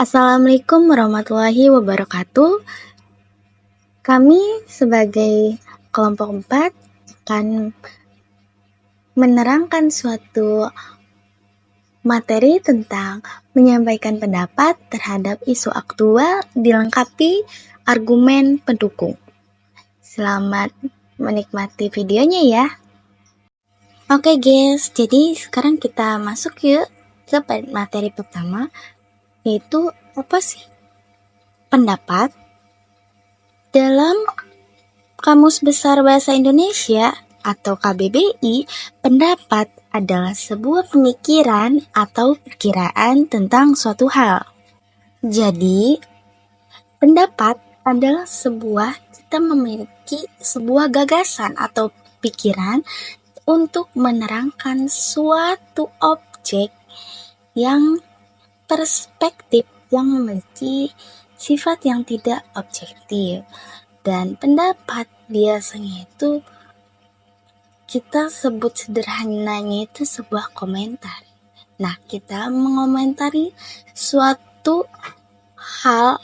Assalamualaikum warahmatullahi wabarakatuh. Kami sebagai kelompok 4 akan menerangkan suatu materi tentang menyampaikan pendapat terhadap isu aktual dilengkapi argumen pendukung. Selamat menikmati videonya ya. Oke guys, jadi sekarang kita masuk yuk ke materi pertama, yaitu apa sih pendapat? Dalam Kamus Besar Bahasa Indonesia atau KBBI, pendapat adalah sebuah pemikiran atau perkiraan tentang suatu hal. Jadi, pendapat adalah kita memiliki sebuah gagasan atau pikiran untuk menerangkan suatu objek yang perspektif yang memiliki sifat yang tidak objektif. Dan pendapat biasanya itu kita sebut sederhananya itu sebuah komentar. Nah, kita mengomentari suatu hal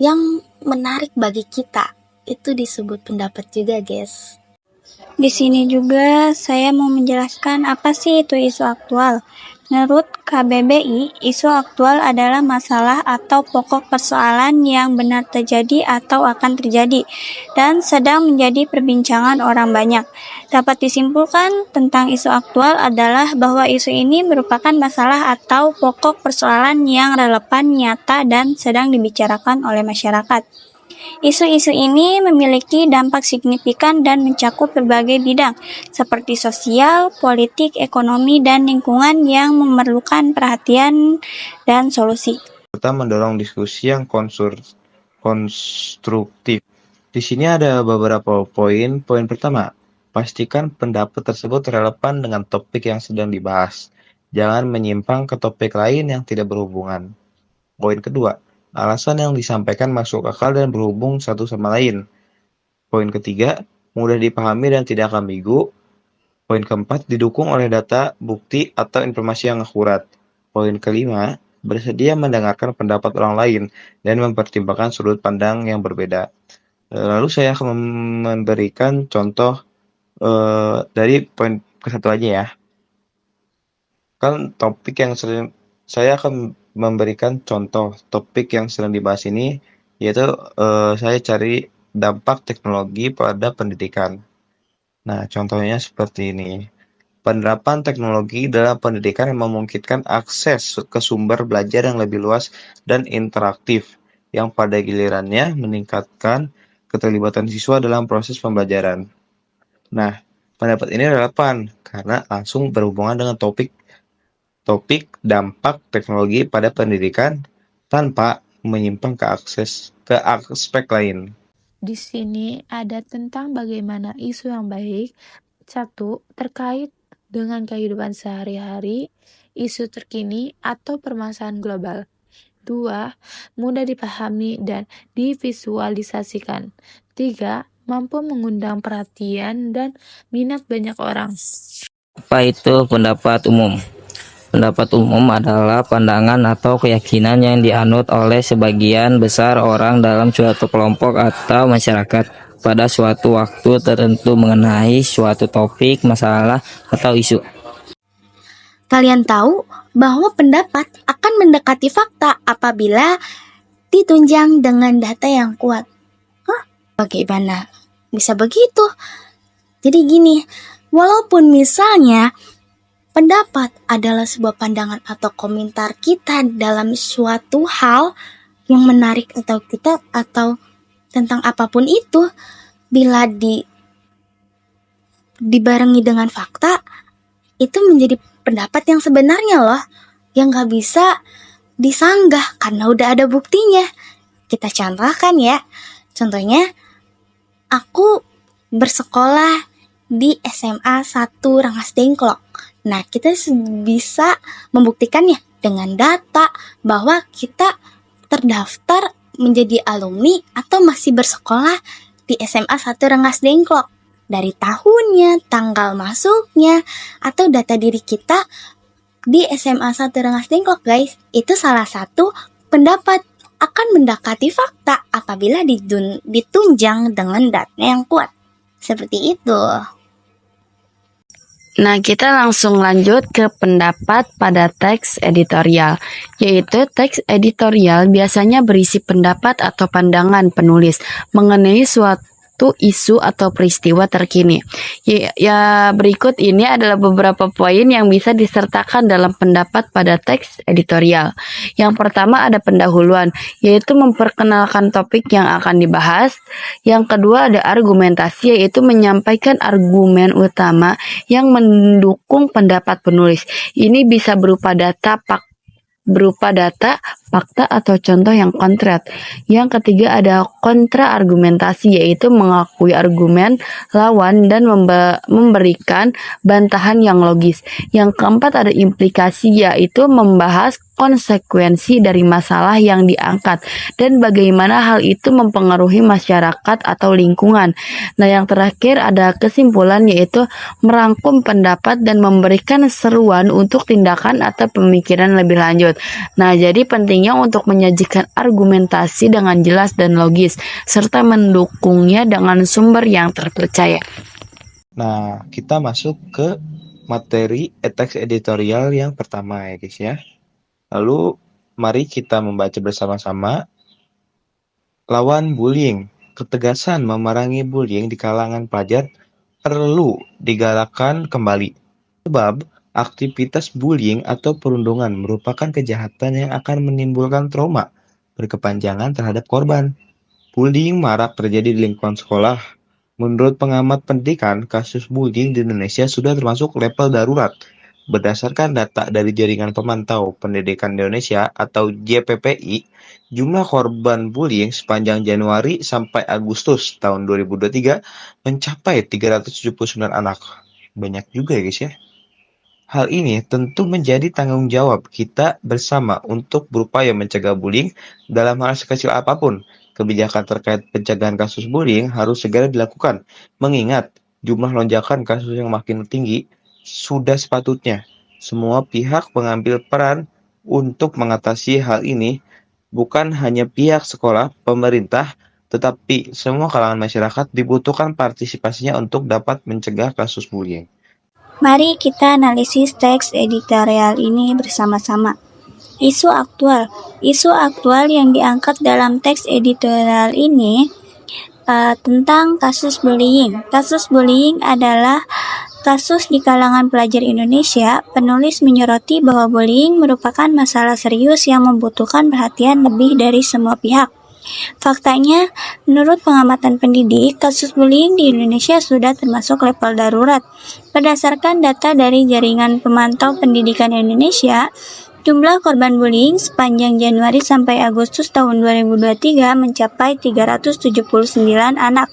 yang menarik bagi kita, itu disebut pendapat juga, guys. Di sini juga saya mau menjelaskan apa sih itu isu aktual. Menurut KBBI, isu aktual adalah masalah atau pokok persoalan yang benar terjadi atau akan terjadi dan sedang menjadi perbincangan orang banyak. Dapat disimpulkan tentang isu aktual adalah bahwa isu ini merupakan masalah atau pokok persoalan yang relevan, nyata, dan sedang dibicarakan oleh masyarakat. Isu-isu ini memiliki dampak signifikan dan mencakup berbagai bidang, seperti sosial, politik, ekonomi, dan lingkungan yang memerlukan perhatian dan solusi. Serta mendorong diskusi yang konstruktif. Di sini ada beberapa poin. Poin pertama, pastikan pendapat tersebut relevan dengan topik yang sedang dibahas. Jangan menyimpang ke topik lain yang tidak berhubungan. Poin kedua, alasan yang disampaikan masuk akal dan berhubung satu sama lain. Poin ketiga, mudah dipahami dan tidak ambigu. Poin keempat, didukung oleh data, bukti, atau informasi yang akurat. Poin kelima, bersedia mendengarkan pendapat orang lain dan mempertimbangkan sudut pandang yang berbeda. Lalu saya akan memberikan contoh dari poin ke satu aja ya. Kan topik yang sering saya akan memberikan contoh topik yang sedang dibahas ini, yaitu saya cari dampak teknologi pada pendidikan. Nah, contohnya seperti ini. Penerapan teknologi dalam pendidikan yang memungkinkan akses ke sumber belajar yang lebih luas dan interaktif, yang pada gilirannya meningkatkan keterlibatan siswa dalam proses pembelajaran. Nah, pendapat ini relevan karena langsung berhubungan dengan topik dampak teknologi pada pendidikan tanpa menyimpang ke aspek lain. Di sini ada tentang bagaimana isu yang baik. 1. Terkait dengan kehidupan sehari-hari, isu terkini atau permasalahan global. 2. Mudah dipahami dan divisualisasikan. 3. Mampu mengundang perhatian dan minat banyak orang. Apa itu pendapat umum? Pendapat umum adalah pandangan atau keyakinan yang dianut oleh sebagian besar orang dalam suatu kelompok atau masyarakat pada suatu waktu tertentu mengenai suatu topik, masalah, atau isu. Kalian tahu bahwa pendapat akan mendekati fakta apabila ditunjang dengan data yang kuat. Bagaimana bisa begitu? Jadi gini, walaupun misalnya pendapat adalah sebuah pandangan atau komentar kita dalam suatu hal yang menarik atau tentang apapun itu, bila dibarengi dengan fakta, itu menjadi pendapat yang sebenarnya loh, yang gak bisa disanggah karena udah ada buktinya. Kita contohkan ya. Contohnya, aku bersekolah di SMA 1 Rengas Dengklok. Nah, kita bisa membuktikannya dengan data bahwa kita terdaftar menjadi alumni atau masih bersekolah di SMA 1 Rengas Dengklok. Dari tahunnya, tanggal masuknya, atau data diri kita di SMA 1 Rengas Dengklok, guys. Itu salah satu pendapat akan mendekati fakta apabila ditunjang dengan data yang kuat. Seperti itu. Nah, kita langsung lanjut ke pendapat pada teks editorial, yaitu teks editorial biasanya berisi pendapat atau pandangan penulis mengenai suatu isu atau peristiwa terkini. Ya, berikut ini adalah beberapa poin yang bisa disertakan dalam pendapat pada teks editorial. Yang pertama ada pendahuluan, yaitu memperkenalkan topik yang akan dibahas. Yang kedua ada argumentasi, yaitu menyampaikan argumen utama yang mendukung pendapat penulis. Ini bisa berupa data, fakta, atau contoh yang konkret. Yang ketiga ada kontra argumentasi, yaitu mengakui argumen lawan dan memberikan bantahan yang logis. Yang keempat ada implikasi, yaitu membahas konsekuensi dari masalah yang diangkat dan bagaimana hal itu mempengaruhi masyarakat atau lingkungan. Nah, yang terakhir ada kesimpulan, yaitu merangkum pendapat dan memberikan seruan untuk tindakan atau pemikiran lebih lanjut. Nah, jadi pentingnya untuk menyajikan argumentasi dengan jelas dan logis serta mendukungnya dengan sumber yang terpercaya. Nah, kita masuk ke materi teks editorial yang pertama ya guys ya. Lalu mari kita membaca bersama-sama. Lawan bullying. Ketegasan memerangi bullying di kalangan pelajar perlu digalakkan kembali. Sebab aktivitas bullying atau perundungan merupakan kejahatan yang akan menimbulkan trauma berkepanjangan terhadap korban. Bullying marak terjadi di lingkungan sekolah. Menurut pengamat pendidikan, kasus bullying di Indonesia sudah termasuk level darurat. Berdasarkan data dari Jaringan Pemantau Pendidikan Indonesia atau JPPI, jumlah korban bullying sepanjang Januari sampai Agustus tahun 2023 mencapai 379 anak. Banyak juga ya guys ya. Hal ini tentu menjadi tanggung jawab kita bersama untuk berupaya mencegah bullying dalam hal sekecil apapun. Kebijakan terkait pencegahan kasus bullying harus segera dilakukan, mengingat jumlah lonjakan kasus yang makin tinggi. Sudah sepatutnya semua pihak mengambil peran untuk mengatasi hal ini, bukan hanya pihak sekolah, pemerintah, tetapi semua kalangan masyarakat dibutuhkan partisipasinya untuk dapat mencegah kasus bullying. Mari kita analisis teks editorial ini bersama-sama. Isu aktual. Isu aktual yang diangkat dalam teks editorial ini tentang kasus bullying. Kasus bullying adalah kasus di kalangan pelajar Indonesia. Penulis menyoroti bahwa bullying merupakan masalah serius yang membutuhkan perhatian lebih dari semua pihak. Faktanya, menurut pengamatan pendidik, kasus bullying di Indonesia sudah termasuk level darurat. Berdasarkan data dari Jaringan Pemantau Pendidikan Indonesia, jumlah korban bullying sepanjang Januari sampai Agustus tahun 2023 mencapai 379 anak.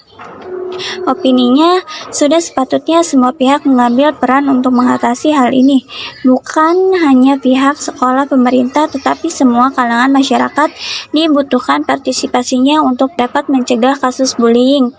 Opininya, sudah sepatutnya semua pihak mengambil peran untuk mengatasi hal ini. Bukan hanya pihak sekolah, pemerintah, tetapi semua kalangan masyarakat dibutuhkan partisipasinya untuk dapat mencegah kasus bullying.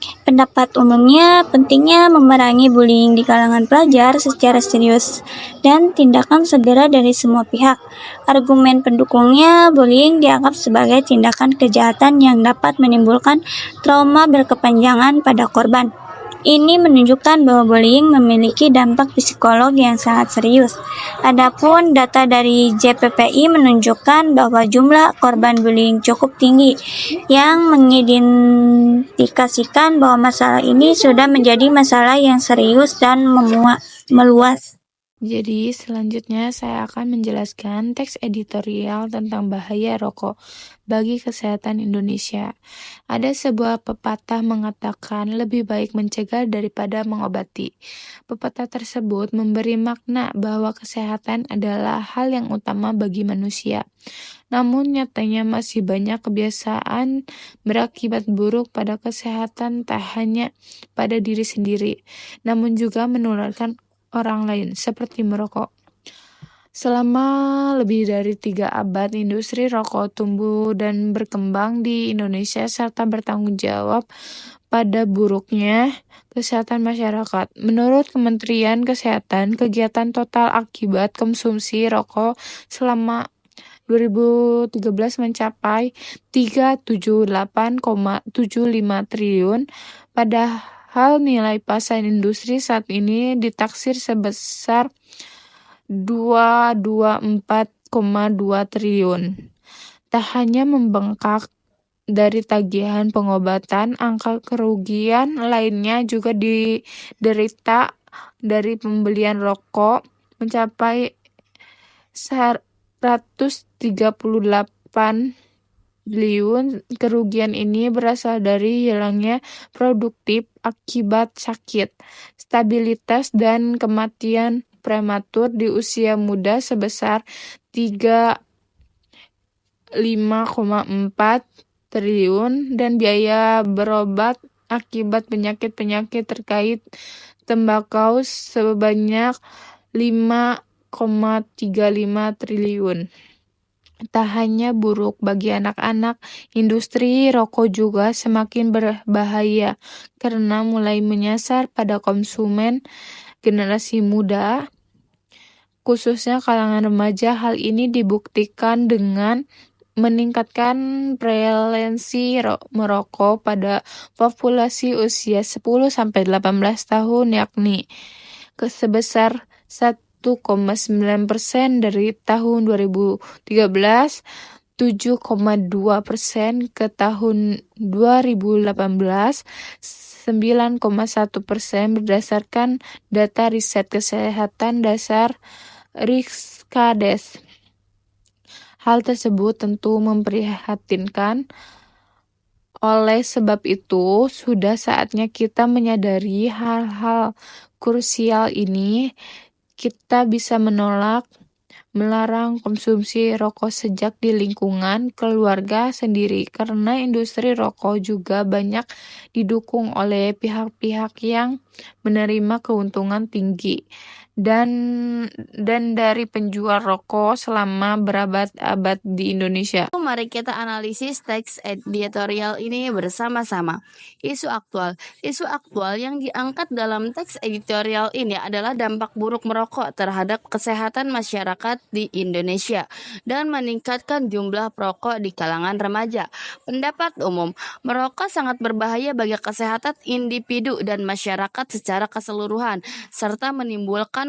Pendapat umumnya, pentingnya memerangi bullying di kalangan pelajar secara serius dan tindakan segera dari semua pihak. Argumen pendukungnya, bullying dianggap sebagai tindakan kejahatan yang dapat menimbulkan trauma berkepanjangan pada korban. Ini menunjukkan bahwa bullying memiliki dampak psikologi yang sangat serius. Adapun data dari JPPI menunjukkan bahwa jumlah korban bullying cukup tinggi, yang mengindikasikan bahwa masalah ini sudah menjadi masalah yang serius dan meluas. Jadi, selanjutnya saya akan menjelaskan teks editorial tentang bahaya rokok bagi kesehatan Indonesia. Ada sebuah pepatah mengatakan lebih baik mencegah daripada mengobati. Pepatah tersebut memberi makna bahwa kesehatan adalah hal yang utama bagi manusia. Namun nyatanya masih banyak kebiasaan berakibat buruk pada kesehatan, tak hanya pada diri sendiri, namun juga menularkan orang lain, seperti merokok. Selama lebih dari 3 abad, industri rokok tumbuh dan berkembang di Indonesia serta bertanggung jawab pada buruknya kesehatan masyarakat. Menurut Kementerian Kesehatan, kegiatan total akibat konsumsi rokok selama 2013 mencapai 378,75 triliun, padahal nilai pasar industri saat ini ditaksir sebesar 224,2 triliun. Tak hanya membengkak dari tagihan pengobatan, angka kerugian lainnya juga diderita dari pembelian rokok mencapai 138 triliun. Kerugian ini berasal dari hilangnya produktif akibat sakit, stabilitas, dan kematian prematur di usia muda sebesar 35,4 triliun, dan biaya berobat akibat penyakit-penyakit terkait tembakau sebanyak 5,35 triliun. Tak hanya buruk bagi anak-anak, industri rokok juga semakin berbahaya karena mulai menyasar pada konsumen generasi muda, khususnya kalangan remaja. Hal ini dibuktikan dengan meningkatkan prevalensi merokok pada populasi usia 10-18 tahun, yakni sebesar 1,9% dari tahun 2013, 7,2% ke tahun 2018, 9,1% berdasarkan data riset kesehatan dasar Riskades. Hal tersebut tentu memprihatinkan. Oleh sebab itu, sudah saatnya kita menyadari hal-hal krusial ini. Kita bisa menolak, melarang konsumsi rokok sejak di lingkungan keluarga sendiri, karena industri rokok juga banyak didukung oleh pihak-pihak yang menerima keuntungan tinggi dan dari penjual rokok selama berabad-abad di Indonesia. Mari kita analisis teks editorial ini bersama-sama. Isu aktual. Isu aktual yang diangkat dalam teks editorial ini adalah dampak buruk merokok terhadap kesehatan masyarakat di Indonesia dan meningkatkan jumlah perokok di kalangan remaja. Pendapat umum, merokok sangat berbahaya bagi kesehatan individu dan masyarakat secara keseluruhan, serta menimbulkan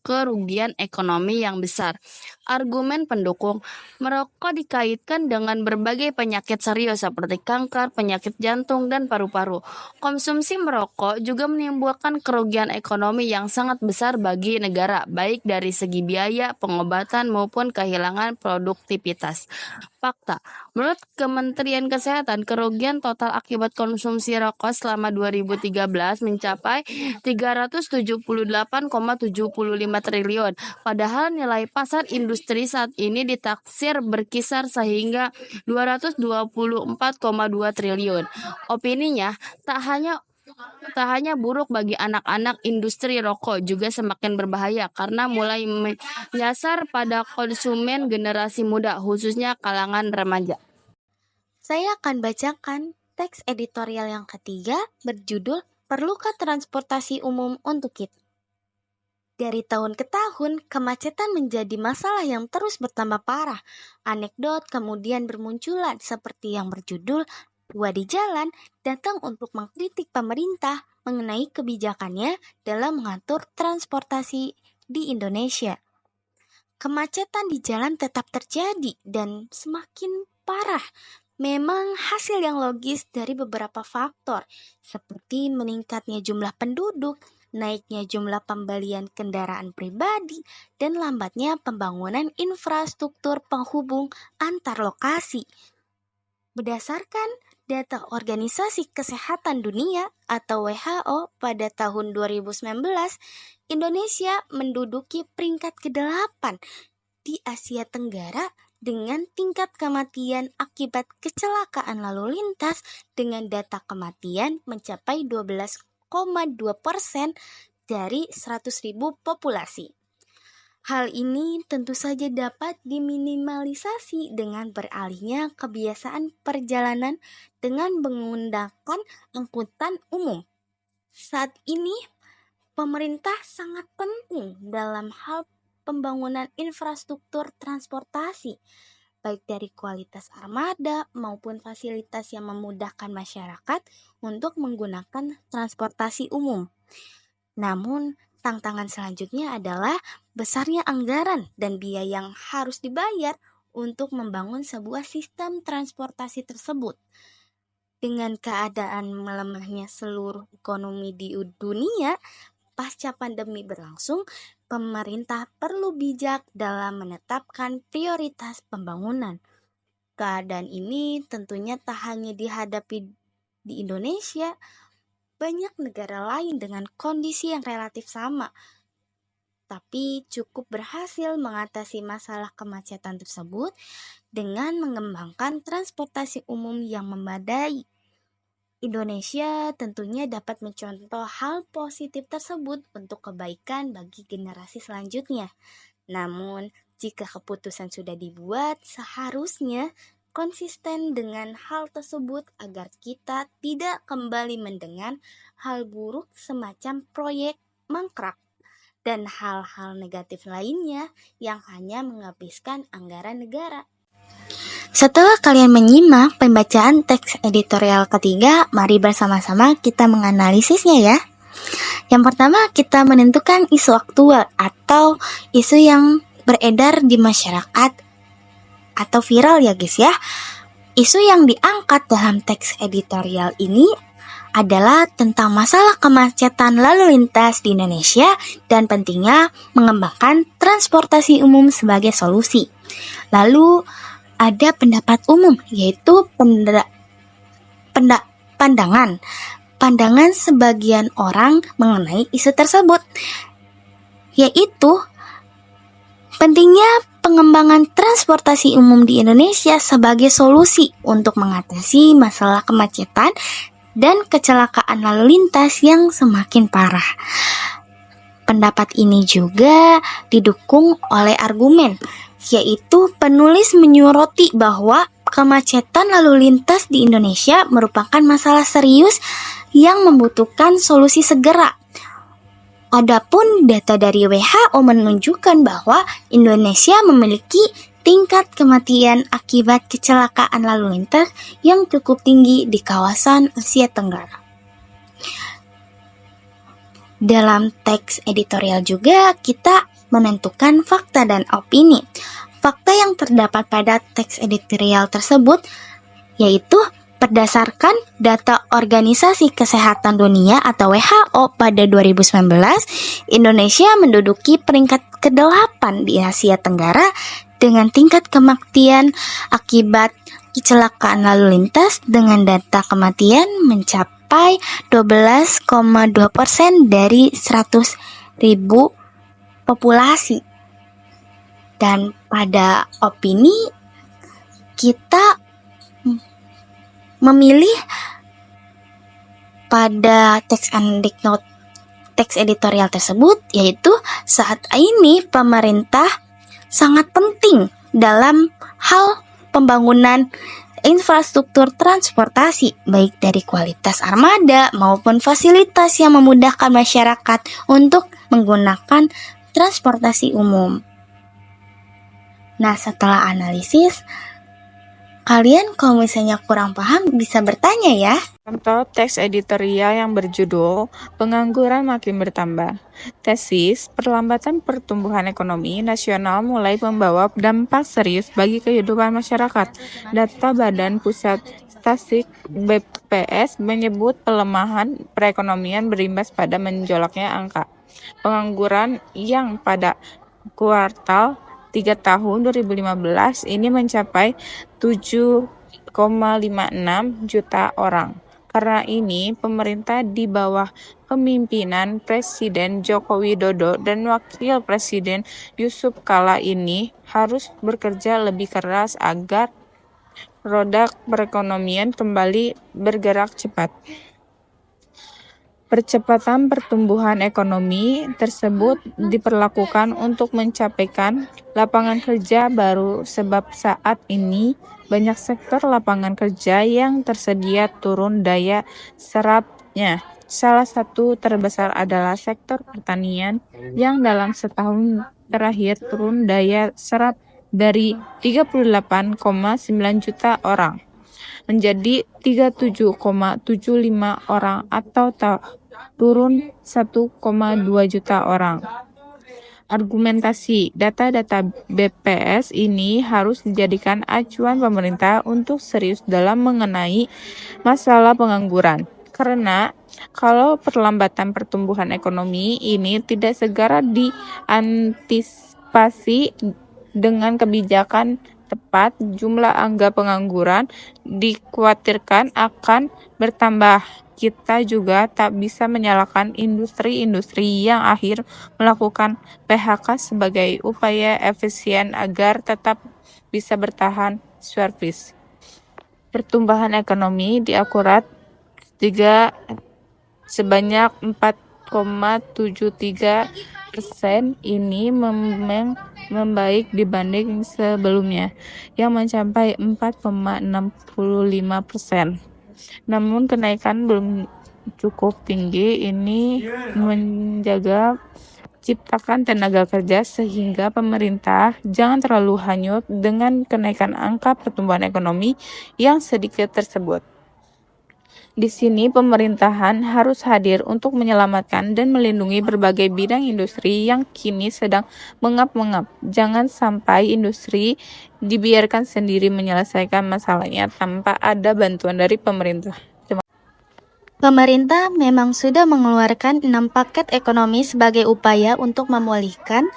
kerugian ekonomi yang besar. Argumen pendukung, merokok dikaitkan dengan berbagai penyakit serius seperti kanker, penyakit jantung, dan paru-paru. Konsumsi merokok juga menimbulkan kerugian ekonomi yang sangat besar bagi negara, baik dari segi biaya, pengobatan, maupun kehilangan produktivitas. Fakta, menurut Kementerian Kesehatan, kerugian total akibat konsumsi rokok selama 2013 mencapai 378,75 triliun. Padahal nilai pasar industri saat ini ditaksir berkisar sehingga 224,2 triliun. Opininya, tak hanya buruk bagi anak-anak, industri rokok juga semakin berbahaya karena mulai menyasar pada konsumen generasi muda, khususnya kalangan remaja. Saya akan bacakan teks editorial yang ketiga berjudul Perlukah Transportasi Umum untuk Kita? Dari tahun ke tahun, kemacetan menjadi masalah yang terus bertambah parah. Anekdot kemudian bermunculan seperti yang berjudul Dua di Jalan datang untuk mengkritik pemerintah mengenai kebijakannya dalam mengatur transportasi di Indonesia. Kemacetan di jalan tetap terjadi dan semakin parah. Memang hasil yang logis dari beberapa faktor, seperti meningkatnya jumlah penduduk, naiknya jumlah pembelian kendaraan pribadi, dan lambatnya pembangunan infrastruktur penghubung antar lokasi. Berdasarkan data Organisasi Kesehatan Dunia atau WHO pada tahun 2019, Indonesia menduduki peringkat ke-8 di Asia Tenggara dengan tingkat kematian akibat kecelakaan lalu lintas dengan data kematian mencapai 12,2% dari 100.000 populasi. Hal ini tentu saja dapat diminimalisasi dengan beralihnya kebiasaan perjalanan dengan menggunakan angkutan umum. Saat ini, pemerintah sangat penting dalam hal pembangunan infrastruktur transportasi, baik dari kualitas armada maupun fasilitas yang memudahkan masyarakat untuk menggunakan transportasi umum. Namun, tantangan selanjutnya adalah besarnya anggaran dan biaya yang harus dibayar untuk membangun sebuah sistem transportasi tersebut. Dengan keadaan melemahnya seluruh ekonomi di dunia, pasca pandemi berlangsung, pemerintah perlu bijak dalam menetapkan prioritas pembangunan. Keadaan ini tentunya tak hanya dihadapi di Indonesia, banyak negara lain dengan kondisi yang relatif sama, tapi cukup berhasil mengatasi masalah kemacetan tersebut dengan mengembangkan transportasi umum yang memadai. Indonesia tentunya dapat mencontoh hal positif tersebut untuk kebaikan bagi generasi selanjutnya. Namun, jika keputusan sudah dibuat, seharusnya konsisten dengan hal tersebut agar kita tidak kembali mendengar hal buruk semacam proyek mangkrak dan hal-hal negatif lainnya yang hanya menghabiskan anggaran negara. Setelah kalian menyimak pembacaan teks editorial ketiga, mari bersama-sama kita menganalisisnya ya. Yang pertama, kita menentukan isu aktual atau isu yang beredar di masyarakat atau viral ya guys ya. Isu yang diangkat dalam teks editorial ini adalah tentang masalah kemacetan lalu lintas di Indonesia dan pentingnya mengembangkan transportasi umum sebagai solusi. Lalu ada pendapat umum, yaitu pandangan sebagian orang mengenai isu tersebut, yaitu pentingnya pengembangan transportasi umum di Indonesia sebagai solusi untuk mengatasi masalah kemacetan dan kecelakaan lalu lintas yang semakin parah. Pendapat ini juga didukung oleh argumen, yaitu penulis menyoroti bahwa kemacetan lalu lintas di Indonesia merupakan masalah serius yang membutuhkan solusi segera. Adapun data dari WHO menunjukkan bahwa Indonesia memiliki tingkat kematian akibat kecelakaan lalu lintas yang cukup tinggi di kawasan Asia Tenggara. Dalam teks editorial juga kita menentukan fakta dan opini. Fakta yang terdapat pada teks editorial tersebut yaitu berdasarkan data Organisasi Kesehatan Dunia atau WHO pada 2019, Indonesia menduduki peringkat ke-8 di Asia Tenggara dengan tingkat kematian akibat kecelakaan lalu lintas dengan data kematian mencapai 12,2% dari 100.000 populasi. Dan pada opini kita memilih pada teks editorial tersebut, yaitu saat ini pemerintah sangat penting dalam hal pembangunan infrastruktur transportasi, baik dari kualitas armada maupun fasilitas yang memudahkan masyarakat untuk menggunakan transportasi umum. Nah, setelah analisis, kalian kalau misalnya kurang paham bisa bertanya ya. Contoh teks editorial yang berjudul Pengangguran Makin Bertambah. Tesis, perlambatan pertumbuhan ekonomi nasional mulai membawa dampak serius bagi kehidupan masyarakat. Data Badan Pusat Statistik BPS menyebut pelemahan perekonomian berimbas pada menjolaknya angka pengangguran yang pada kuartal 3 tahun 2015 ini mencapai 7,56 juta orang. Karena ini, pemerintah di bawah kepemimpinan Presiden Joko Widodo dan Wakil Presiden Yusuf Kala ini harus bekerja lebih keras agar roda perekonomian kembali bergerak cepat. Percepatan pertumbuhan ekonomi tersebut diperlakukan untuk mencapaikan lapangan kerja baru sebab saat ini banyak sektor lapangan kerja yang tersedia turun daya serapnya. Salah satu terbesar adalah sektor pertanian yang dalam setahun terakhir turun daya serap dari 38,9 juta orang menjadi 37,75 orang atau turun 1,2 juta orang. Argumentasi data-data BPS ini harus dijadikan acuan pemerintah untuk serius dalam mengenai masalah pengangguran. Karena kalau perlambatan pertumbuhan ekonomi ini tidak segera diantisipasi dengan kebijakan tepat, jumlah angka pengangguran dikhawatirkan akan bertambah. Kita juga tak bisa menyalahkan industri-industri yang akhir melakukan PHK sebagai upaya efisien agar tetap bisa bertahan servis. Pertumbuhan ekonomi diakurat juga sebanyak 4,73% ini memang membaik dibanding sebelumnya yang mencapai 4,65%. Namun kenaikan belum cukup tinggi ini menjaga ciptakan tenaga kerja sehingga pemerintah jangan terlalu hanyut dengan kenaikan angka pertumbuhan ekonomi yang sedikit tersebut. Di sini pemerintahan harus hadir untuk menyelamatkan dan melindungi berbagai bidang industri yang kini sedang mengap-mengap. Jangan sampai industri dibiarkan sendiri menyelesaikan masalahnya tanpa ada bantuan dari pemerintah. Pemerintah memang sudah mengeluarkan 6 paket ekonomi sebagai upaya untuk memulihkan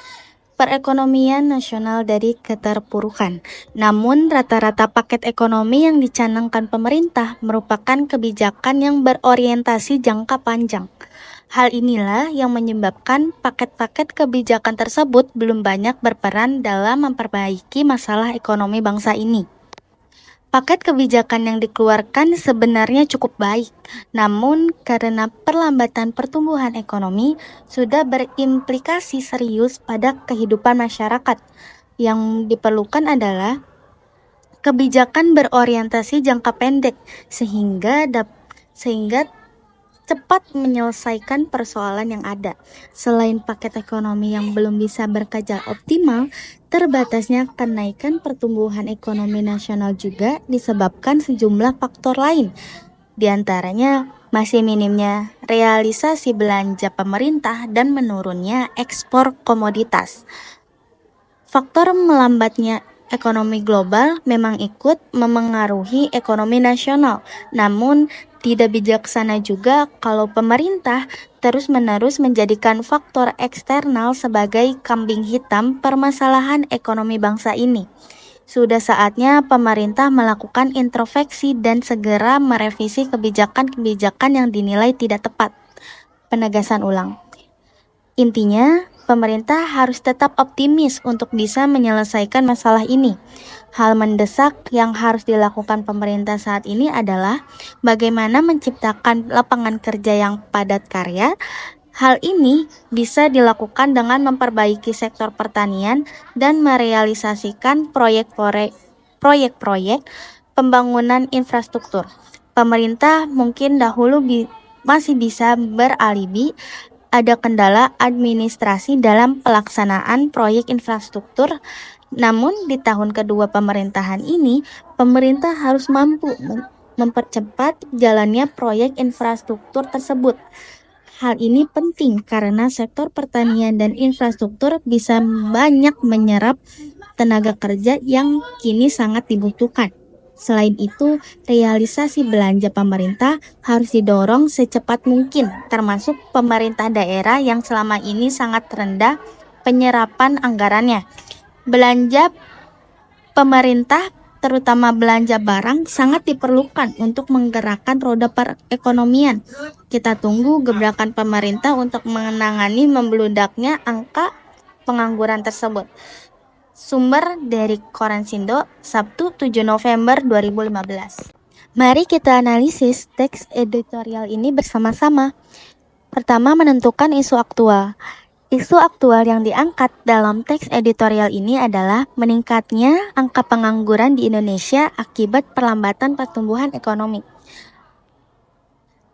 perekonomian nasional dari keterpurukan. Namun, rata-rata paket ekonomi yang dicanangkan pemerintah merupakan kebijakan yang berorientasi jangka panjang. Hal inilah yang menyebabkan paket-paket kebijakan tersebut belum banyak berperan dalam memperbaiki masalah ekonomi bangsa ini. Paket kebijakan yang dikeluarkan sebenarnya cukup baik, namun karena perlambatan pertumbuhan ekonomi sudah berimplikasi serius pada kehidupan masyarakat. Yang diperlukan adalah kebijakan berorientasi jangka pendek sehingga cepat menyelesaikan persoalan yang ada. Selain paket ekonomi yang belum bisa bekerja optimal, terbatasnya kenaikan pertumbuhan ekonomi nasional juga disebabkan sejumlah faktor lain. Di antaranya masih minimnya realisasi belanja pemerintah dan menurunnya ekspor komoditas. Faktor melambatnya ekonomi global memang ikut memengaruhi ekonomi nasional, namun tidak bijaksana juga kalau pemerintah terus-menerus menjadikan faktor eksternal sebagai kambing hitam permasalahan ekonomi bangsa ini. Sudah saatnya pemerintah melakukan introspeksi dan segera merevisi kebijakan-kebijakan yang dinilai tidak tepat. Penegasan ulang. Intinya, pemerintah harus tetap optimis untuk bisa menyelesaikan masalah ini. Hal mendesak yang harus dilakukan pemerintah saat ini adalah bagaimana menciptakan lapangan kerja yang padat karya. Hal ini bisa dilakukan dengan memperbaiki sektor pertanian dan merealisasikan proyek-proyek pembangunan infrastruktur. Pemerintah mungkin dahulu masih bisa beralibi ada kendala administrasi dalam pelaksanaan proyek infrastruktur. Namun di tahun kedua pemerintahan ini, pemerintah harus mampu mempercepat jalannya proyek infrastruktur tersebut. Hal ini penting karena sektor pertanian dan infrastruktur bisa banyak menyerap tenaga kerja yang kini sangat dibutuhkan. Selain itu, realisasi belanja pemerintah harus didorong secepat mungkin, termasuk pemerintah daerah yang selama ini sangat rendah penyerapan anggarannya. Belanja pemerintah, terutama belanja barang, sangat diperlukan untuk menggerakkan roda perekonomian. Kita tunggu gebrakan pemerintah untuk menangani membeludaknya angka pengangguran tersebut. Sumber dari Koran Sindo, Sabtu 7 November 2015. Mari kita analisis teks editorial ini bersama-sama. Pertama, menentukan isu aktual. Isu aktual yang diangkat dalam teks editorial ini adalah meningkatnya angka pengangguran di Indonesia akibat perlambatan pertumbuhan ekonomi.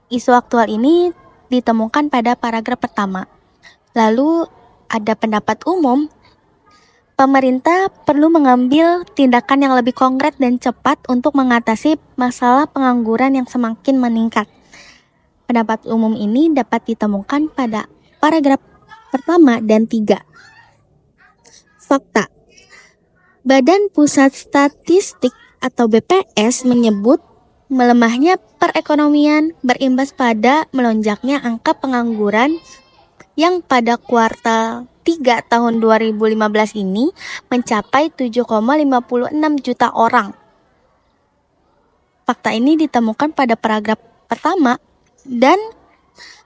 Isu aktual ini ditemukan pada paragraf pertama. Lalu ada pendapat umum Pemerintah perlu mengambil tindakan yang lebih konkret dan cepat untuk mengatasi masalah pengangguran yang semakin meningkat. Pendapat umum ini dapat ditemukan pada paragraf pertama dan 3. Fakta. Badan Pusat Statistik atau BPS menyebut melemahnya perekonomian berimbas pada melonjaknya angka pengangguran yang pada kuartal 3 tahun 2015 ini mencapai 7,56 juta orang. Fakta ini ditemukan pada paragraf pertama dan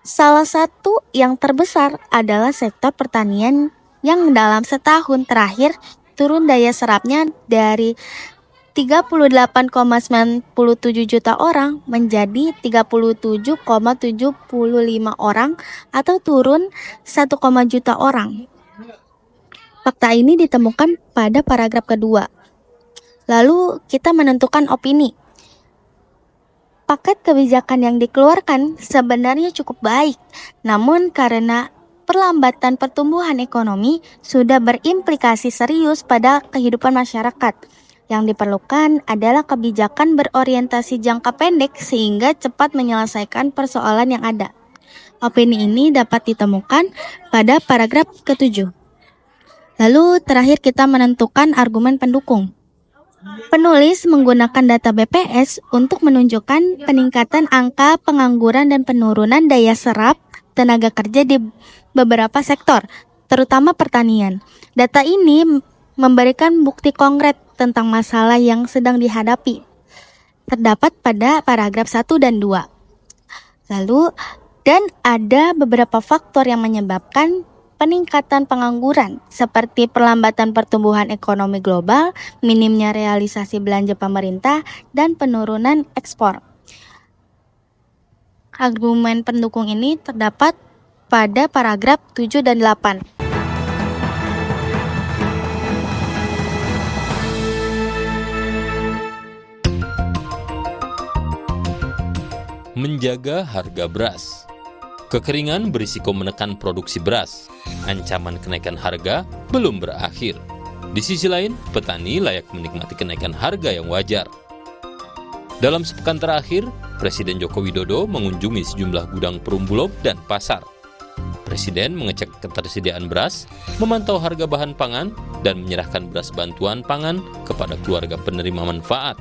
salah satu yang terbesar adalah sektor pertanian yang dalam setahun terakhir turun daya serapnya dari 38,97 juta orang menjadi 37,75 orang atau turun 1, juta orang. Fakta ini ditemukan pada paragraf kedua. Lalu kita menentukan opini. Paket kebijakan yang dikeluarkan sebenarnya cukup baik, namun karena perlambatan pertumbuhan ekonomi sudah berimplikasi serius pada kehidupan masyarakat. Yang diperlukan adalah kebijakan berorientasi jangka pendek sehingga cepat menyelesaikan persoalan yang ada. Opini ini dapat ditemukan pada paragraf ke-7. Lalu terakhir kita menentukan argumen pendukung. Penulis menggunakan data BPS untuk menunjukkan peningkatan angka pengangguran dan penurunan daya serap tenaga kerja di beberapa sektor, terutama pertanian. Data ini memberikan bukti konkret tentang masalah yang sedang dihadapi. Terdapat pada paragraf 1 dan 2. Lalu, dan ada beberapa faktor yang menyebabkan peningkatan pengangguran seperti perlambatan pertumbuhan ekonomi global, minimnya realisasi belanja pemerintah, dan penurunan ekspor. Argumen pendukung ini terdapat pada paragraf 7 dan 8. Menjaga harga beras. Kekeringan berisiko menekan produksi beras. Ancaman kenaikan harga belum berakhir. Di sisi lain, petani layak menikmati kenaikan harga yang wajar. Dalam sepekan terakhir, Presiden Joko Widodo mengunjungi sejumlah gudang Perumbulok dan pasar. Presiden mengecek ketersediaan beras, memantau harga bahan pangan, dan menyerahkan beras bantuan pangan kepada keluarga penerima manfaat.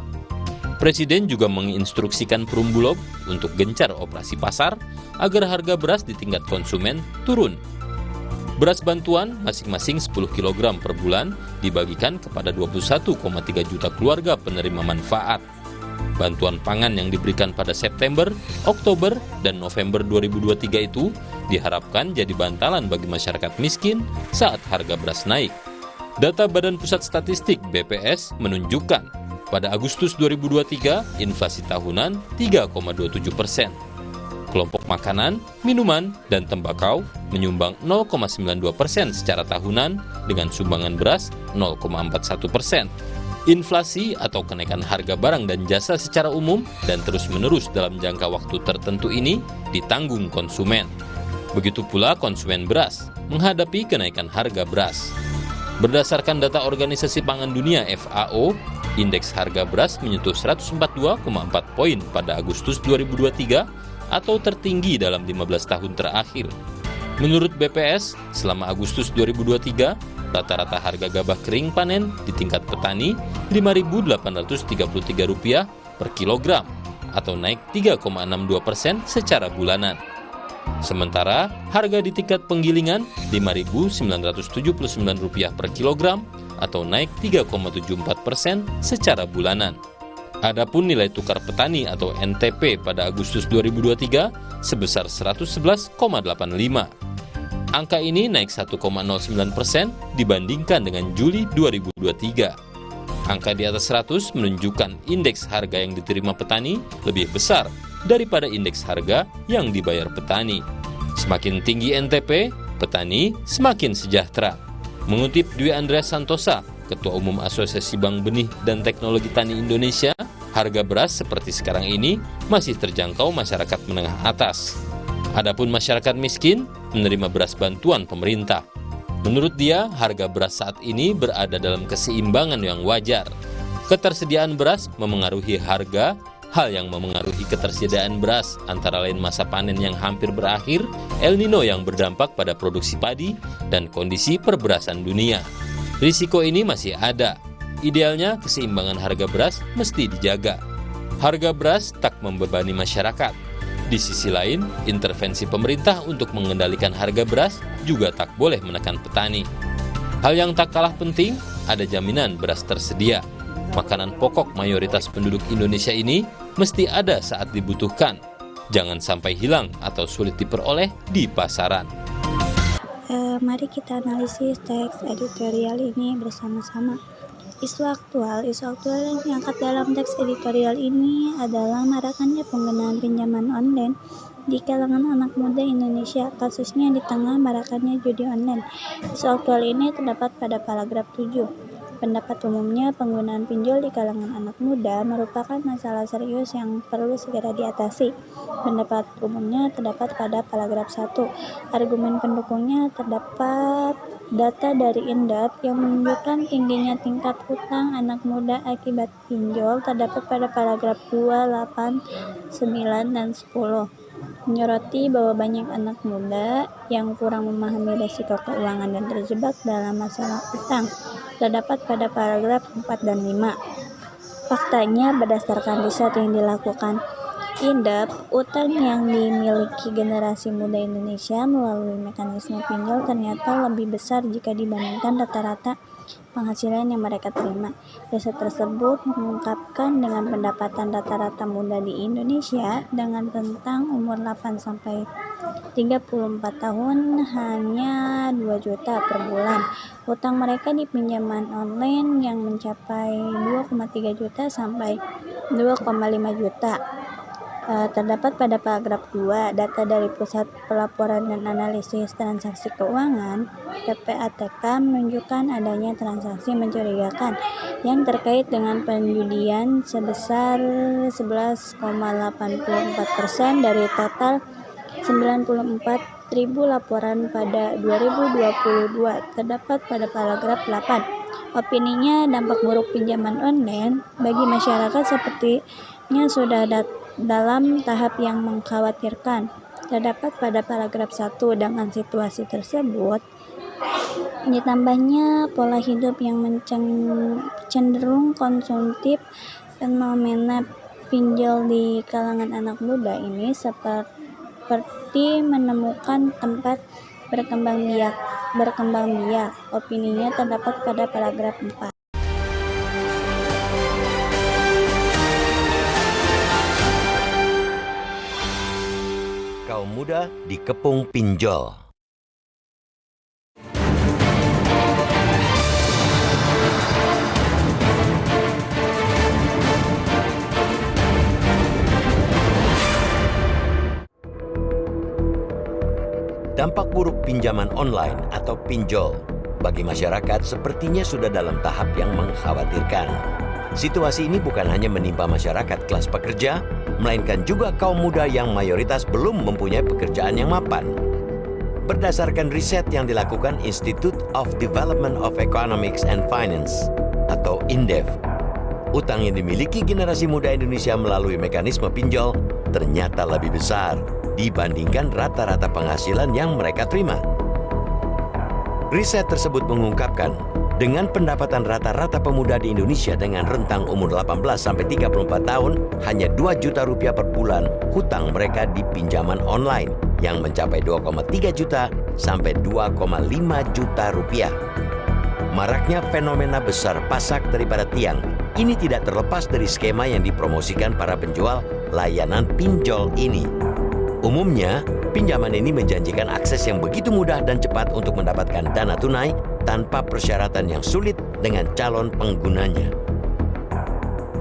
Presiden juga menginstruksikan Perumbulok untuk gencar operasi pasar agar harga beras di tingkat konsumen turun. Beras bantuan masing-masing 10 kg per bulan dibagikan kepada 21,3 juta keluarga penerima manfaat. Bantuan pangan yang diberikan pada September, Oktober, dan November 2023 itu diharapkan jadi bantalan bagi masyarakat miskin saat harga beras naik. Data Badan Pusat Statistik BPS menunjukkan pada Agustus 2023, inflasi tahunan 3,27%. Kelompok makanan, minuman, dan tembakau menyumbang 0,92% secara tahunan dengan sumbangan beras 0,41%. Inflasi atau kenaikan harga barang dan jasa secara umum dan terus-menerus dalam jangka waktu tertentu ini ditanggung konsumen. Begitu pula konsumen beras menghadapi kenaikan harga beras. Berdasarkan data Organisasi Pangan Dunia FAO, indeks harga beras menyentuh 142,4 poin pada Agustus 2023 atau tertinggi dalam 15 tahun terakhir. Menurut BPS, selama Agustus 2023, rata-rata harga gabah kering panen di tingkat petani Rp5.833 per kilogram atau naik 3,62% secara bulanan. Sementara harga di tingkat penggilingan Rp5.979 per kilogram atau naik 3,74% secara bulanan. Adapun nilai tukar petani atau NTP pada Agustus 2023 sebesar 111,85. Angka ini naik 1,09% dibandingkan dengan Juli 2023. Angka di atas 100 menunjukkan indeks harga yang diterima petani lebih besar daripada indeks harga yang dibayar petani. Semakin tinggi NTP, petani semakin sejahtera. Mengutip Dwi Andreas Santosa, Ketua Umum Asosiasi Bank Benih dan Teknologi Tani Indonesia, harga beras seperti sekarang ini masih terjangkau masyarakat menengah atas. Adapun masyarakat miskin menerima beras bantuan pemerintah. Menurut dia, harga beras saat ini berada dalam keseimbangan yang wajar. Ketersediaan beras memengaruhi harga. Hal yang memengaruhi ketersediaan beras antara lain masa panen yang hampir berakhir, El Nino yang berdampak pada produksi padi, dan kondisi perberasan dunia. Risiko ini masih ada. Idealnya keseimbangan harga beras mesti dijaga. Harga beras tak membebani masyarakat. Di sisi lain, intervensi pemerintah untuk mengendalikan harga beras juga tak boleh menekan petani. Hal yang tak kalah penting, ada jaminan beras tersedia. Makanan pokok mayoritas penduduk Indonesia ini mesti ada saat dibutuhkan. Jangan sampai hilang atau sulit diperoleh di pasaran. Mari kita analisis teks editorial ini bersama-sama. Isu aktual yang diangkat dalam teks editorial ini adalah maraknya penggunaan pinjaman online di kalangan anak muda Indonesia, kasusnya di tengah maraknya judi online. Isu aktual ini terdapat pada paragraf 7. Pendapat umumnya, penggunaan pinjol di kalangan anak muda merupakan masalah serius yang perlu segera diatasi. Pendapat umumnya terdapat pada paragraf 1. Argumen pendukungnya terdapat data dari Indef yang menunjukkan tingginya tingkat hutang anak muda akibat pinjol terdapat pada paragraf 2, 8, 9, dan 10. Menyoroti bahwa banyak anak muda yang kurang memahami risiko keuangan dan terjebak dalam masalah utang terdapat pada paragraf 4 dan 5. Faktanya, berdasarkan riset yang dilakukan Indef, utang yang dimiliki generasi muda Indonesia melalui mekanisme pinjol ternyata lebih besar jika dibandingkan rata-rata penghasilan yang mereka terima. Riset tersebut mengungkapkan dengan pendapatan rata-rata muda di Indonesia dengan rentang umur 8-34 tahun hanya 2 juta per bulan. Utang mereka di pinjaman online yang mencapai 2,3 juta sampai 2,5 juta. Terdapat pada paragraf 2, data dari Pusat Pelaporan dan Analisis Transaksi Keuangan (PPATK) menunjukkan adanya transaksi mencurigakan yang terkait dengan penjudian sebesar 11,84% dari total 94.000 laporan pada 2022. Terdapat pada paragraf 8. Opininya, dampak buruk pinjaman online bagi masyarakat sepertinya sudah dalam tahap yang mengkhawatirkan. Terdapat pada paragraf 1. Dengan situasi tersebut, ditambahnya pola hidup yang cenderung konsumtif, fenomena pinjol di kalangan anak muda ini seperti menemukan tempat berkembang biak. Opininya terdapat pada paragraf 4. Kaum muda dikepung pinjol. Dampak buruk pinjaman online atau pinjol bagi masyarakat sepertinya sudah dalam tahap yang mengkhawatirkan. Situasi ini bukan hanya menimpa masyarakat kelas pekerja, melainkan juga kaum muda yang mayoritas belum mempunyai pekerjaan yang mapan. Berdasarkan riset yang dilakukan Institute of Development of Economics and Finance atau Indef, utang yang dimiliki generasi muda Indonesia melalui mekanisme pinjol ternyata lebih besar dibandingkan rata-rata penghasilan yang mereka terima. Riset tersebut mengungkapkan, dengan pendapatan rata-rata pemuda di Indonesia dengan rentang umur 18-34 tahun, hanya 2 juta rupiah per bulan hutang mereka di pinjaman online yang mencapai 2,3 juta sampai 2,5 juta rupiah. Maraknya fenomena besar pasak daripada tiang ini tidak terlepas dari skema yang dipromosikan para penjual layanan pinjol ini. Umumnya, pinjaman ini menjanjikan akses yang begitu mudah dan cepat untuk mendapatkan dana tunai tanpa persyaratan yang sulit dengan calon penggunanya.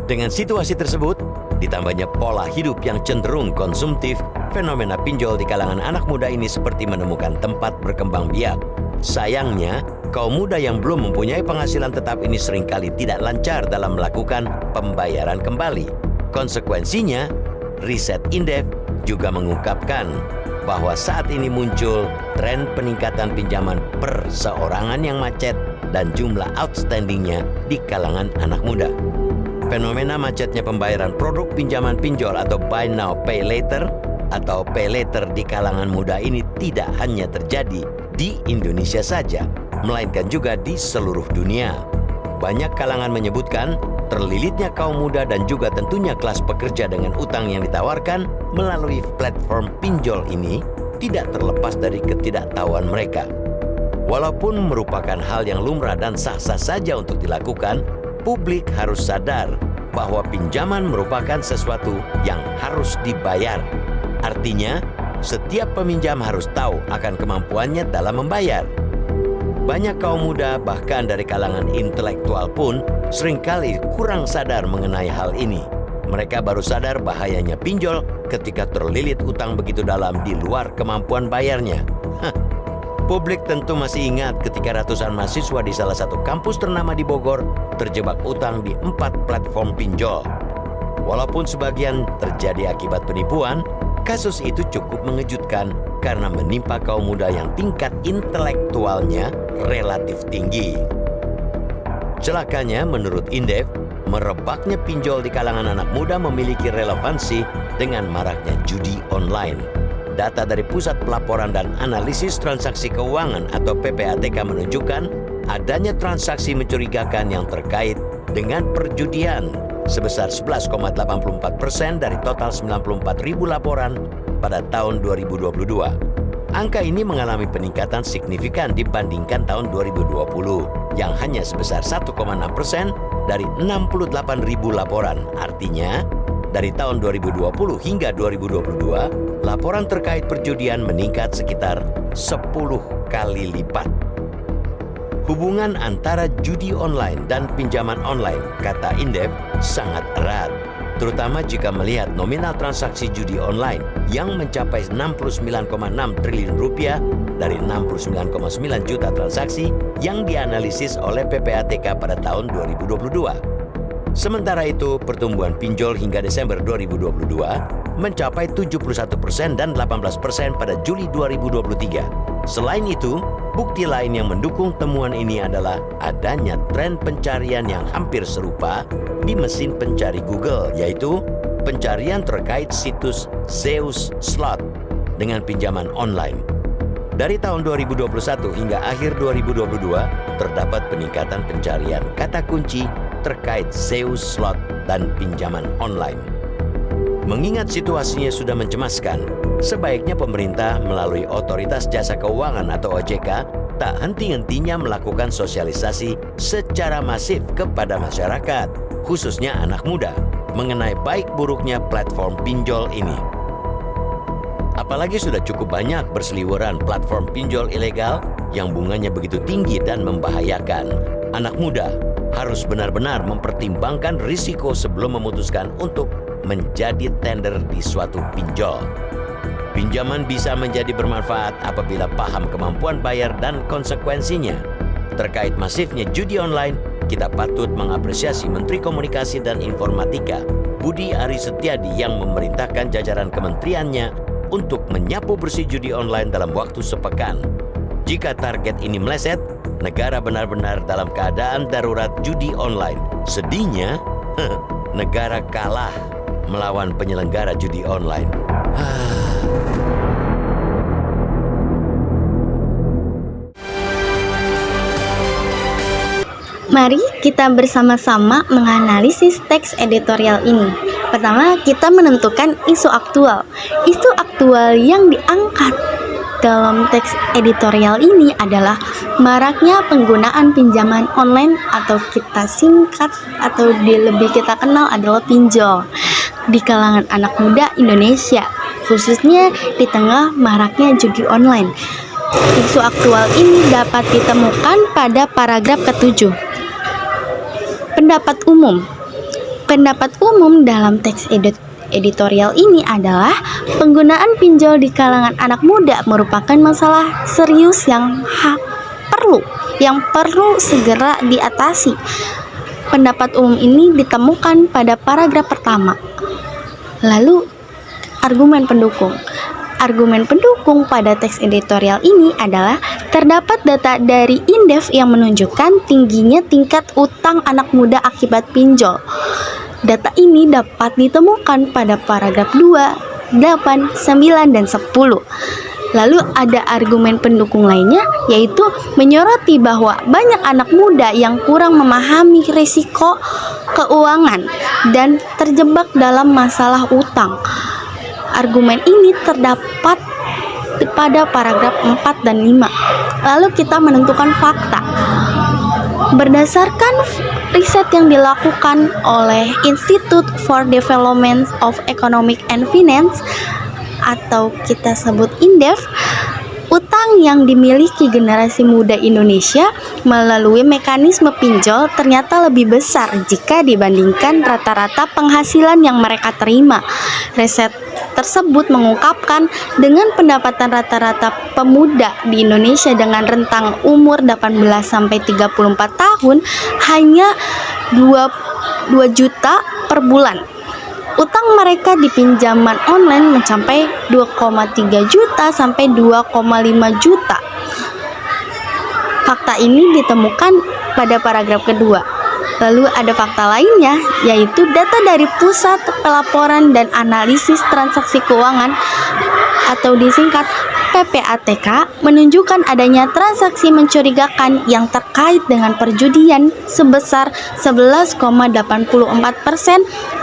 Dengan situasi tersebut, ditambahnya pola hidup yang cenderung konsumtif, fenomena pinjol di kalangan anak muda ini seperti menemukan tempat berkembang biak. Sayangnya, kaum muda yang belum mempunyai penghasilan tetap ini seringkali tidak lancar dalam melakukan pembayaran kembali. Konsekuensinya, riset Indef juga mengungkapkan bahwa saat ini muncul tren peningkatan pinjaman perseorangan yang macet dan jumlah outstandingnya di kalangan anak muda. Fenomena macetnya pembayaran produk pinjaman pinjol atau buy now pay later atau pay later di kalangan muda ini tidak hanya terjadi di Indonesia saja, melainkan juga di seluruh dunia. Banyak kalangan menyebutkan terlilitnya kaum muda dan juga tentunya kelas pekerja dengan utang yang ditawarkan melalui platform pinjol ini tidak terlepas dari ketidaktahuan mereka. Walaupun merupakan hal yang lumrah dan sah-sah saja untuk dilakukan, publik harus sadar bahwa pinjaman merupakan sesuatu yang harus dibayar. Artinya, setiap peminjam harus tahu akan kemampuannya dalam membayar. Banyak kaum muda bahkan dari kalangan intelektual pun seringkali kurang sadar mengenai hal ini. Mereka baru sadar bahayanya pinjol ketika terlilit utang begitu dalam di luar kemampuan bayarnya. Publik tentu masih ingat ketika ratusan mahasiswa di salah satu kampus ternama di Bogor terjebak utang di 4 platform pinjol. Walaupun sebagian terjadi akibat penipuan, kasus itu cukup mengejutkan karena menimpa kaum muda yang tingkat intelektualnya relatif tinggi. Celakanya, menurut Indef, merebaknya pinjol di kalangan anak muda memiliki relevansi dengan maraknya judi online. Data dari Pusat Pelaporan dan Analisis Transaksi Keuangan atau PPATK menunjukkan adanya transaksi mencurigakan yang terkait dengan perjudian sebesar 11,84% dari total 94.000 laporan pada tahun 2022. Angka ini mengalami peningkatan signifikan dibandingkan tahun 2020 yang hanya sebesar 1,6% dari 68.000 laporan. Artinya, dari tahun 2020 hingga 2022, laporan terkait perjudian meningkat sekitar 10 kali lipat. Hubungan antara judi online dan pinjaman online, kata Indef, sangat erat. Terutama jika melihat nominal transaksi judi online yang mencapai 69,6 triliun rupiah dari 69,9 juta transaksi yang dianalisis oleh PPATK pada tahun 2022. Sementara itu, pertumbuhan pinjol hingga Desember 2022 mencapai 71% dan 18% pada Juli 2023. Selain itu, bukti lain yang mendukung temuan ini adalah adanya tren pencarian yang hampir serupa di mesin pencari Google, yaitu pencarian terkait situs Zeus Slot dengan pinjaman online. Dari tahun 2021 hingga akhir 2022, terdapat peningkatan pencarian kata kunci terkait Zeus Slot dan pinjaman online. Mengingat situasinya sudah mencemaskan, sebaiknya pemerintah melalui Otoritas Jasa Keuangan atau OJK tak henti-hentinya melakukan sosialisasi secara masif kepada masyarakat, khususnya anak muda, mengenai baik buruknya platform pinjol ini. Apalagi sudah cukup banyak berseliweran platform pinjol ilegal yang bunganya begitu tinggi dan membahayakan. Anak muda harus benar-benar mempertimbangkan risiko sebelum memutuskan untuk menjadi tender di suatu pinjol. Pinjaman bisa menjadi bermanfaat apabila paham kemampuan bayar dan konsekuensinya. Terkait masifnya judi online, kita patut mengapresiasi Menteri Komunikasi dan Informatika Budi Aris Setiadi yang memerintahkan jajaran kementeriannya untuk menyapu bersih judi online dalam waktu sepekan. Jika target ini meleset, negara benar-benar dalam keadaan darurat judi online. Sedihnya, negara kalah melawan penyelenggara judi online. Mari kita bersama-sama menganalisis teks editorial ini. Pertama, kita menentukan isu aktual. Isu aktual yang diangkat dalam teks editorial ini adalah maraknya penggunaan pinjaman online atau kita singkat atau lebih kita kenal adalah pinjol di kalangan anak muda Indonesia, khususnya di tengah maraknya judi online. Isu aktual ini dapat ditemukan pada paragraf ke-7. Pendapat umum. Pendapat umum dalam teks editorial ini adalah penggunaan pinjol di kalangan anak muda merupakan masalah serius yang perlu segera diatasi. Pendapat umum ini ditemukan pada paragraf pertama. Lalu argumen pendukung. Argumen pendukung pada teks editorial ini adalah terdapat data dari Indef yang menunjukkan tingginya tingkat utang anak muda akibat pinjol. Data ini dapat ditemukan pada paragraf 2, 8, 9, dan 10. Lalu ada argumen pendukung lainnya, yaitu menyoroti bahwa banyak anak muda yang kurang memahami risiko keuangan dan terjebak dalam masalah utang. Argumen ini terdapat pada paragraf 4 dan 5. Lalu kita menentukan fakta. Berdasarkan riset yang dilakukan oleh Institute for Development of Economic and Finance atau kita sebut Indef, utang yang dimiliki generasi muda Indonesia melalui mekanisme pinjol ternyata lebih besar jika dibandingkan rata-rata penghasilan yang mereka terima. Riset tersebut mengungkapkan dengan pendapatan rata-rata pemuda di Indonesia dengan rentang umur 18 sampai 34 tahun hanya 2 juta per bulan. Utang mereka di pinjaman online mencapai 2,3 juta sampai 2,5 juta. Fakta ini ditemukan pada paragraf kedua. Lalu ada fakta lainnya, yaitu data dari Pusat Pelaporan dan Analisis Transaksi Keuangan atau disingkat PPATK menunjukkan adanya transaksi mencurigakan yang terkait dengan perjudian sebesar 11,84%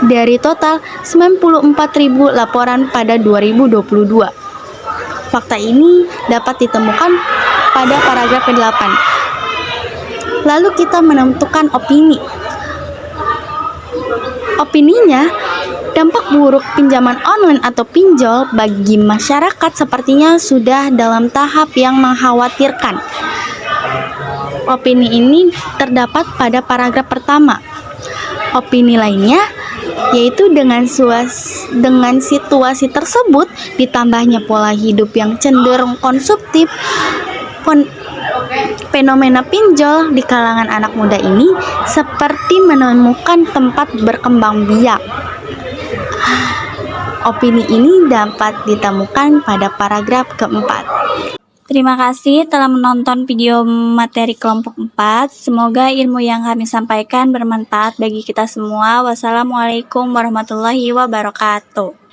dari total 94.000 laporan pada 2022. Fakta ini dapat ditemukan pada paragraf ke-8. Lalu kita menentukan opini. Opininya, dampak buruk pinjaman online atau pinjol bagi masyarakat sepertinya sudah dalam tahap yang mengkhawatirkan. Opini ini terdapat pada paragraf pertama. Opini lainnya, yaitu dengan situasi tersebut ditambahnya pola hidup yang cenderung konsumtif, fenomena pinjol di kalangan anak muda ini seperti menemukan tempat berkembang biak. Opini ini dapat ditemukan pada paragraf keempat. Terima kasih telah menonton video materi kelompok 4. Semoga ilmu yang kami sampaikan bermanfaat bagi kita semua. Wassalamualaikum warahmatullahi wabarakatuh.